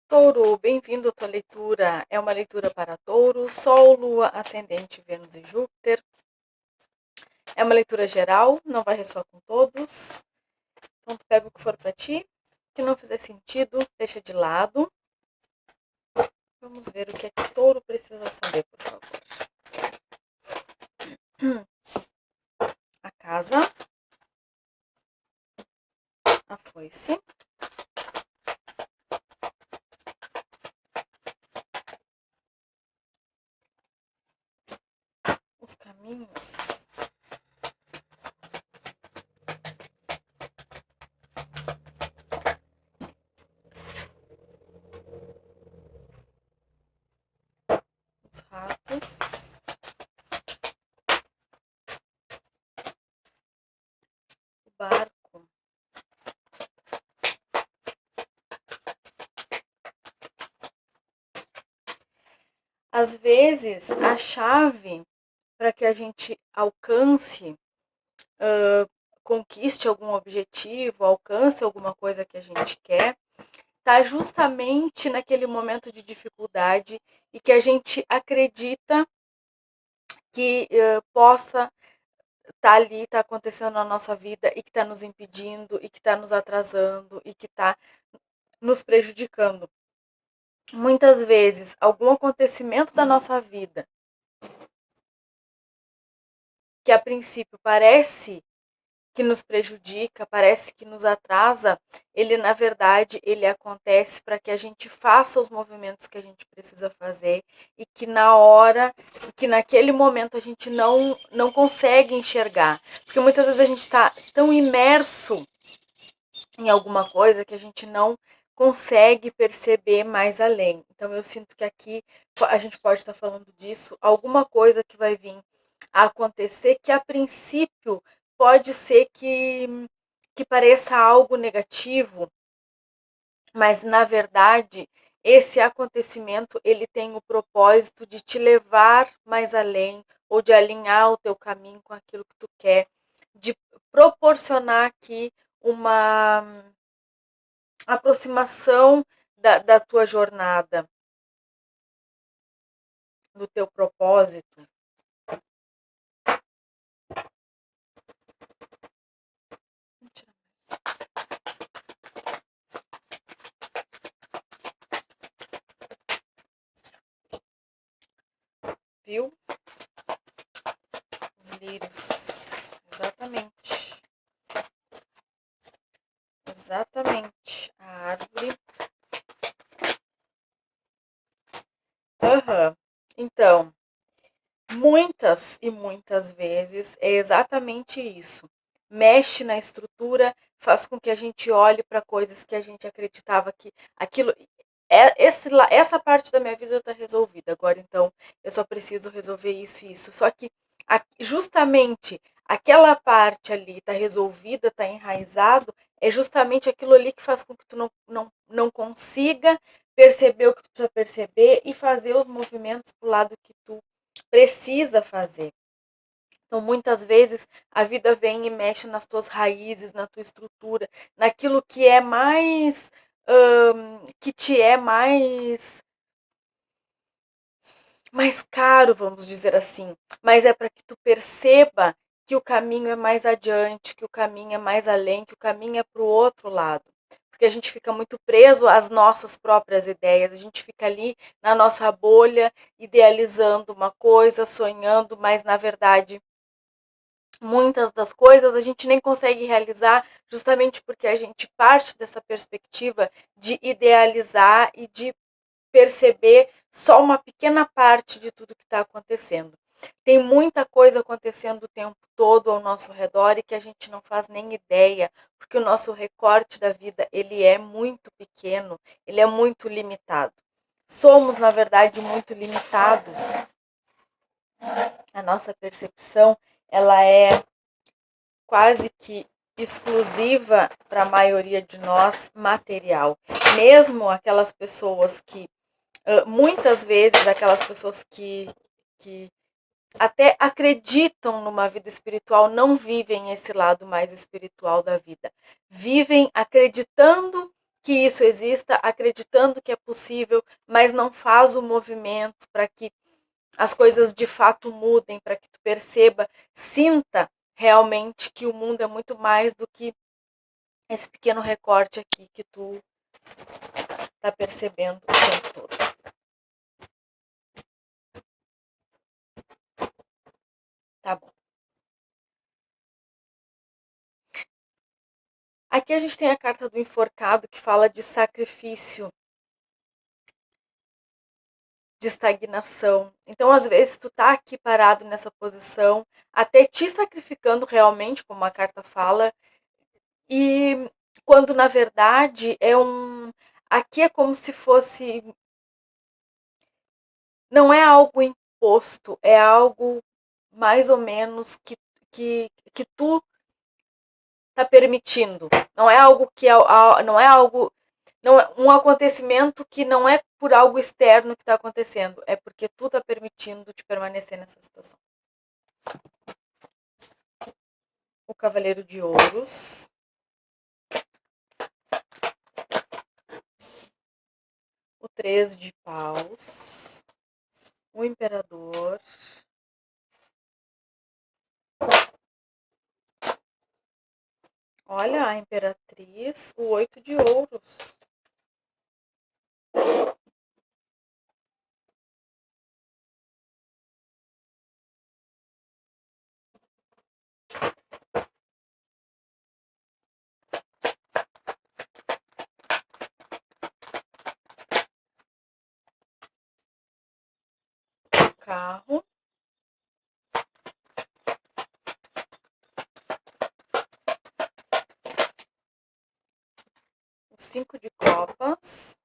Touro, bem-vindo à tua leitura. É uma leitura para Touro, Sol, Lua, Ascendente, Vênus e Júpiter. É uma leitura geral, não vai ressoar com todos. Então, tu pega o que for para ti. Se não fizer sentido, deixa de lado. Vamos ver o que é que Touro precisa saber, por favor. A casa, a foice, os caminhos, os ratos, o barco. Às vezes, a chave para que a gente alcance, conquiste algum objetivo, alcance alguma coisa que a gente quer, está justamente naquele momento de dificuldade e que a gente acredita que possa estar ali, está acontecendo na nossa vida e que está nos impedindo e que está nos atrasando e que está nos prejudicando. Muitas vezes, algum acontecimento da nossa vida que a princípio parece que nos prejudica, parece que nos atrasa, ele na verdade ele acontece para que a gente faça os movimentos que a gente precisa fazer e que na hora, que naquele momento a gente não consegue enxergar, porque muitas vezes a gente está tão imerso em alguma coisa que a gente não consegue perceber mais além. Então eu sinto que aqui a gente pode estar falando disso, alguma coisa que vai vir a acontecer que a princípio pode ser que pareça algo negativo, mas na verdade esse acontecimento ele tem o propósito de te levar mais além ou de alinhar o teu caminho com aquilo que tu quer, de proporcionar aqui uma aproximação da tua jornada, do teu propósito. Viu? Os lírios. Exatamente. Exatamente. A árvore. Aham. Então, muitas e muitas vezes é exatamente isso. Mexe na estrutura, faz com que a gente olhe para coisas que a gente acreditava que aquilo. Essa parte da minha vida está resolvida. Agora, então, eu só preciso resolver isso e isso. Só que justamente aquela parte ali está resolvida, está enraizado, é justamente aquilo ali que faz com que tu não consiga perceber o que tu precisa perceber e fazer os movimentos para o lado que tu precisa fazer. Então, muitas vezes, a vida vem e mexe nas tuas raízes, na tua estrutura, naquilo que é mais. Que te é mais caro, vamos dizer assim. Mas é para que tu perceba que o caminho é mais adiante, que o caminho é mais além, que o caminho é para o outro lado. Porque a gente fica muito preso às nossas próprias ideias, a gente fica ali na nossa bolha, idealizando uma coisa, sonhando, mas na verdade muitas das coisas a gente nem consegue realizar justamente porque a gente parte dessa perspectiva de idealizar e de perceber só uma pequena parte de tudo que está acontecendo. Tem muita coisa acontecendo o tempo todo ao nosso redor e que a gente não faz nem ideia, porque o nosso recorte da vida ele é muito pequeno, ele é muito limitado. Somos, na verdade, muito limitados. A nossa percepção, ela é quase que exclusiva para a maioria de nós material. Mesmo aquelas pessoas que, muitas vezes, aquelas pessoas que até acreditam numa vida espiritual, não vivem esse lado mais espiritual da vida. Vivem acreditando que isso exista, acreditando que é possível, mas não faz o movimento para que as coisas de fato mudem, para que tu perceba, sinta realmente que o mundo é muito mais do que esse pequeno recorte aqui que tu tá percebendo o tempo todo. Tá bom. Aqui a gente tem a carta do enforcado que fala de sacrifício, de estagnação. Então, às vezes, tu tá aqui parado nessa posição, até te sacrificando realmente, como a carta fala, e quando na verdade é um. Aqui é como se fosse. Não é algo imposto, é algo mais ou menos que tu tá permitindo. Não é algo que não é algo. Não é um acontecimento que não é por algo externo que está acontecendo, é porque tu tá permitindo te permanecer nessa situação. O Cavaleiro de Ouros. O 3 de Paus. O Imperador. Olha, a Imperatriz. O 8 de Ouros. O Carro. O 5 de Copas.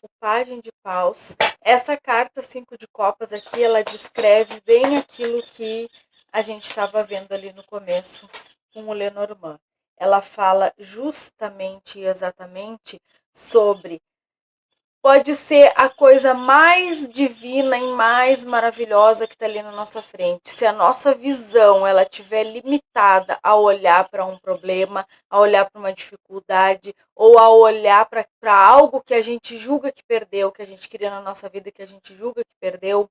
O Pajem de Paus. Essa carta 5 de Copas aqui, ela descreve bem aquilo que a gente estava vendo ali no começo com o Lenormand. Ela fala justamente e exatamente sobre. Pode ser a coisa mais divina e mais maravilhosa que está ali na nossa frente. Se a nossa visão ela estiver limitada a olhar para um problema, a olhar para uma dificuldade, ou a olhar para algo que a gente julga que perdeu, que a gente queria na nossa vida, que a gente julga que perdeu,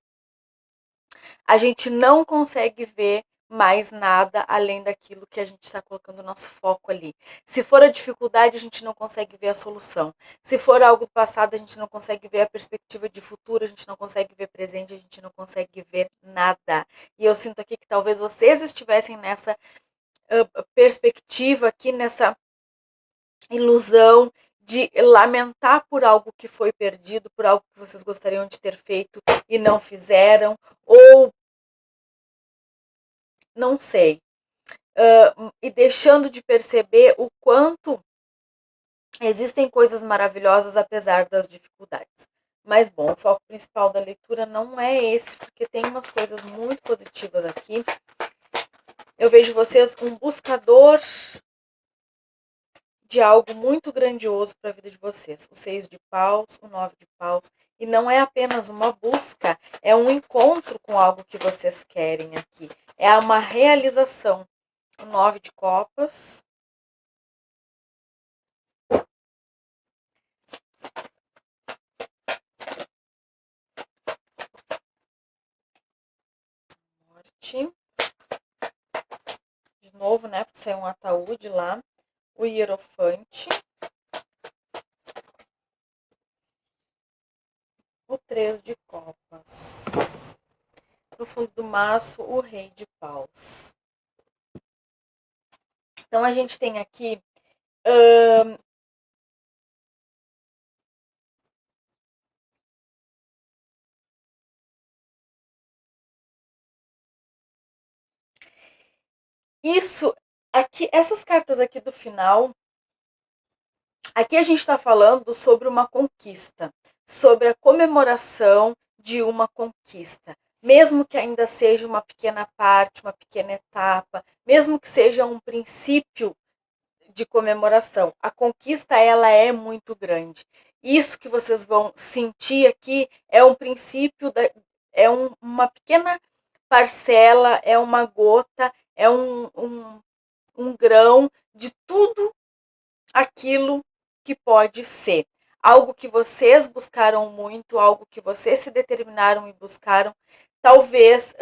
a gente não consegue ver mais nada além daquilo que a gente está colocando o nosso foco ali. Se for a dificuldade, a gente não consegue ver a solução. Se for algo do passado, a gente não consegue ver a perspectiva de futuro, a gente não consegue ver presente, a gente não consegue ver nada. E eu sinto aqui que talvez vocês estivessem nessa perspectiva aqui, nessa ilusão de lamentar por algo que foi perdido, por algo que vocês gostariam de ter feito e não fizeram, ou não sei. E deixando de perceber o quanto existem coisas maravilhosas apesar das dificuldades. Mas, bom, o foco principal da leitura não é esse, porque tem umas coisas muito positivas aqui. Eu vejo vocês um buscador de algo muito grandioso para a vida de vocês. O 6 de Paus, o 9 de Paus. E não é apenas uma busca, é um encontro com algo que vocês querem aqui. É uma realização. O 9 de Copas. Morte. De novo, né? Porque saiu um ataúde lá. O Hierofante. O 3 de Copas. No fundo do maço, o Rei de Paus. Então, a gente tem aqui isso aqui, essas cartas aqui do final. Aqui a gente está falando sobre uma conquista, sobre a comemoração de uma conquista. Mesmo que ainda seja uma pequena parte, uma pequena etapa, mesmo que seja um princípio de comemoração, a conquista ela é muito grande. Isso que vocês vão sentir aqui é um princípio, uma pequena parcela, é uma gota, é um grão de tudo aquilo que pode ser. Algo que vocês buscaram muito, algo que vocês se determinaram e buscaram, talvez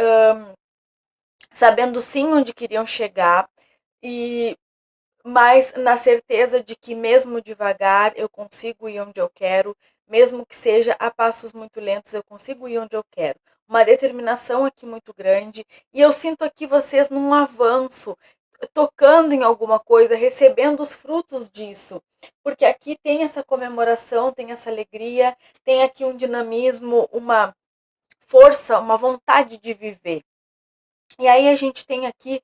sabendo sim onde queriam chegar, e mas na certeza de que mesmo devagar eu consigo ir onde eu quero, mesmo que seja a passos muito lentos, eu consigo ir onde eu quero. Uma determinação aqui muito grande, e eu sinto aqui vocês num avanço, tocando em alguma coisa, recebendo os frutos disso. Porque aqui tem essa comemoração, tem essa alegria, tem aqui um dinamismo, uma força, uma vontade de viver. E aí a gente tem aqui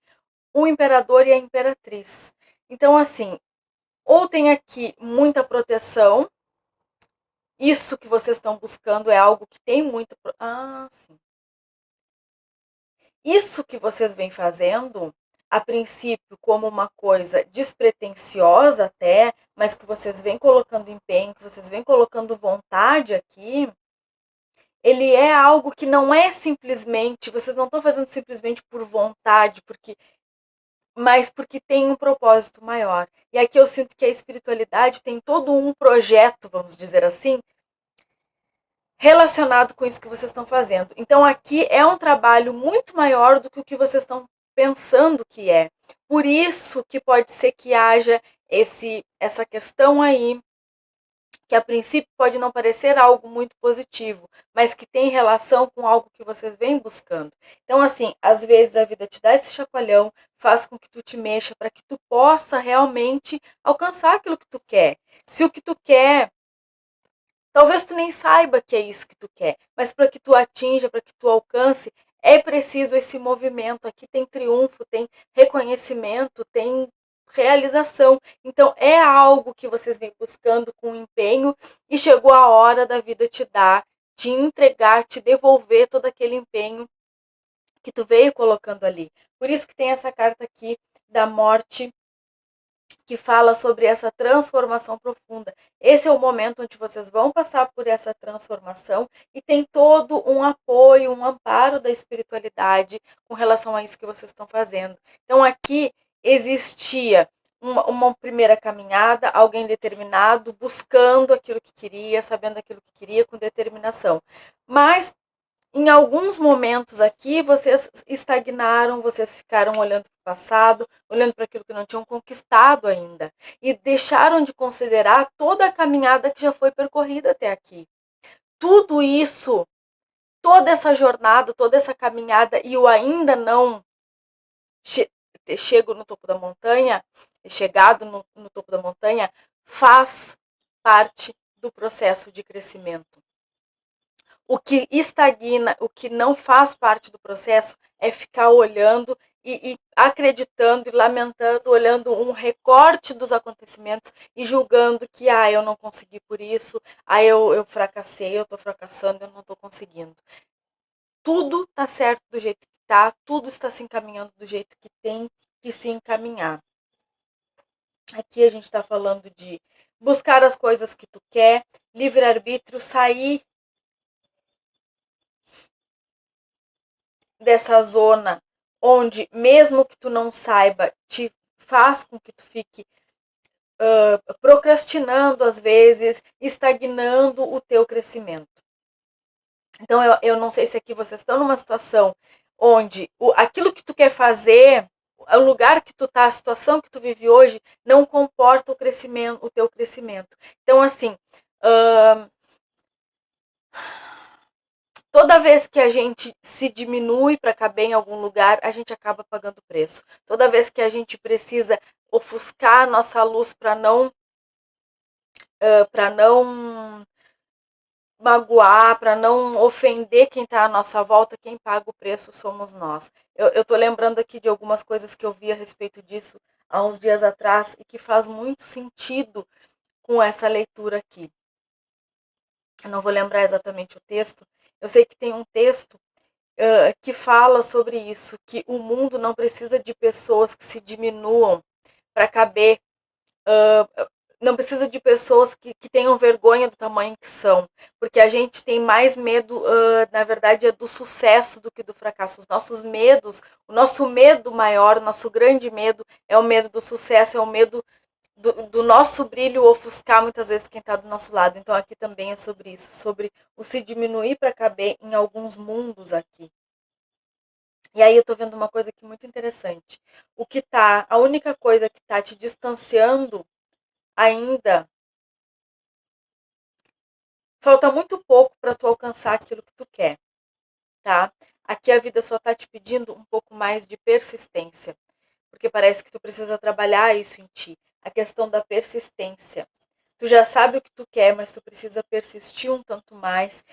o imperador e a imperatriz. Então, assim, ou tem aqui muita proteção, isso que vocês estão buscando é algo que tem muita. Sim. Isso que vocês vêm fazendo, a princípio, como uma coisa despretensiosa até, mas que vocês vêm colocando empenho, que vocês vêm colocando vontade aqui, ele é algo que não é simplesmente, vocês não estão fazendo simplesmente por vontade, mas porque tem um propósito maior. E aqui eu sinto que a espiritualidade tem todo um projeto, vamos dizer assim, relacionado com isso que vocês estão fazendo. Então aqui é um trabalho muito maior do que o que vocês estão pensando que é. Por isso que pode ser que haja essa questão aí, que a princípio pode não parecer algo muito positivo, mas que tem relação com algo que vocês vêm buscando. Então, assim, às vezes a vida te dá esse chacoalhão, faz com que tu te mexa para que tu possa realmente alcançar aquilo que tu quer. Se o que tu quer, talvez tu nem saiba que é isso que tu quer, mas para que tu atinja, para que tu alcance, é preciso esse movimento. Aqui tem triunfo, tem reconhecimento, tem realização. Então é algo que vocês vêm buscando com empenho e chegou a hora da vida te dar, te entregar, te devolver todo aquele empenho que tu veio colocando ali. Por isso que tem essa carta aqui da morte, que fala sobre essa transformação profunda. Esse é o momento onde vocês vão passar por essa transformação e tem todo um apoio, um amparo da espiritualidade com relação a isso que vocês estão fazendo. Então aqui existia uma primeira caminhada, alguém determinado, buscando aquilo que queria, sabendo aquilo que queria, com determinação. Mas em alguns momentos aqui, vocês estagnaram, vocês ficaram olhando para o passado, olhando para aquilo que não tinham conquistado ainda. E deixaram de considerar toda a caminhada que já foi percorrida até aqui. Tudo isso, toda essa jornada, toda essa caminhada, e eu ainda não chego no topo da montanha, chegado no topo da montanha, faz parte do processo de crescimento. O que estagna, o que não faz parte do processo é ficar olhando e acreditando e lamentando, olhando um recorte dos acontecimentos e julgando que eu não consegui por isso, eu fracassei, eu estou fracassando, eu não estou conseguindo. Tudo está certo do jeito que está, tudo está se encaminhando do jeito que tem que se encaminhar. Aqui a gente está falando de buscar as coisas que tu quer, livre-arbítrio, sair dessa zona onde, mesmo que tu não saiba, te faz com que tu fique procrastinando às vezes, estagnando o teu crescimento. Então eu não sei se aqui vocês estão numa situação onde aquilo que tu quer fazer, o lugar que tu tá, a situação que tu vive hoje, não comporta o crescimento, o teu crescimento. Então, assim, toda vez que a gente se diminui para caber em algum lugar, a gente acaba pagando preço. Toda vez que a gente precisa ofuscar a nossa luz para não magoar, para não ofender quem está à nossa volta, quem paga o preço somos nós. Eu tô lembrando aqui de algumas coisas que eu vi a respeito disso há uns dias atrás e que faz muito sentido com essa leitura aqui. Eu não vou lembrar exatamente o texto. Eu sei que tem um texto que fala sobre isso, que o mundo não precisa de pessoas que se diminuam para caber não precisa de pessoas que tenham vergonha do tamanho que são, porque a gente tem mais medo, na verdade, é do sucesso do que do fracasso. Os nossos medos, o nosso medo maior, o nosso grande medo é o medo do sucesso, é o medo do nosso brilho ofuscar muitas vezes quem está do nosso lado. Então aqui também é sobre isso, sobre o se diminuir para caber em alguns mundos aqui. E aí eu tô vendo uma coisa aqui muito interessante. A única coisa que tá te distanciando ainda, falta muito pouco para tu alcançar aquilo que tu quer, tá? Aqui a vida só tá te pedindo um pouco mais de persistência, porque parece que tu precisa trabalhar isso em ti. A questão da persistência. Tu já sabe o que tu quer, mas tu precisa persistir um tanto mais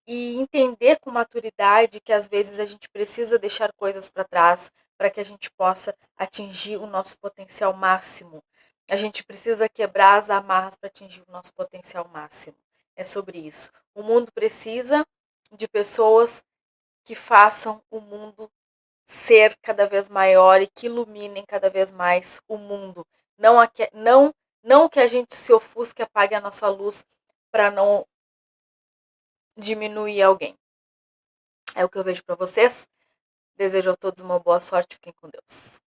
e entender com maturidade que às vezes a gente precisa deixar coisas para trás para que a gente possa atingir o nosso potencial máximo. A gente precisa quebrar as amarras para atingir o nosso potencial máximo. É sobre isso. O mundo precisa de pessoas que façam o mundo ser cada vez maior e que iluminem cada vez mais o mundo. Não que a gente se ofusque, apague a nossa luz para não diminuir alguém. É o que eu vejo para vocês. Desejo a todos uma boa sorte. Fiquem com Deus.